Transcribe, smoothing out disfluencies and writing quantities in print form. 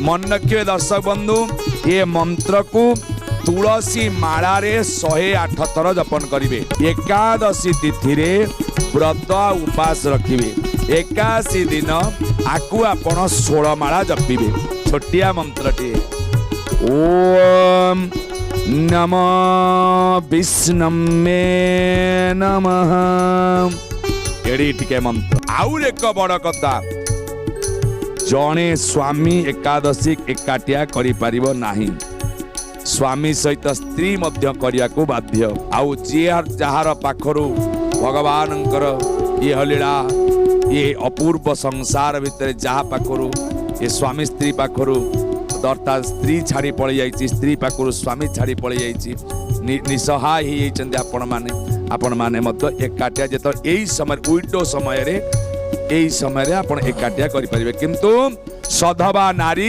मन रखिए दर्शक बंधु, ये मंत्र को तुलसी माला रे 108 थर जपन करिवे। एकादशी तिथि रे व्रत उपास रखिवे। 81 दिन आकु आपण 16 माला जपिवे। छोटिया मंत्रटी ओम नमो विष्णुवे नमः। एड़ी टिके मंत्र। आउर एक बड़ कथा, जणे स्वामी एकादशी एकाटिया करि परिबो नाही, स्वामी सहित स्त्री मध्य करिया को बाध्य। आउ जे जहार पाखरु भगवानंकर ये लीला ये अपूर्व संसार भितर जहा पाखरु ये स्वामी स्त्री पाखरु अर्थात स्त्री छाड़ी पड़ी जाइए, स्त्री पाखरु स्वामी छाड़ी पड़ी जाइए, निसहाय आपण माने मत एकाटिया जेत यही समय उइडो समय रे यही समय रे आपण एकाटिया करि परिबे। किंतु सधवा नारी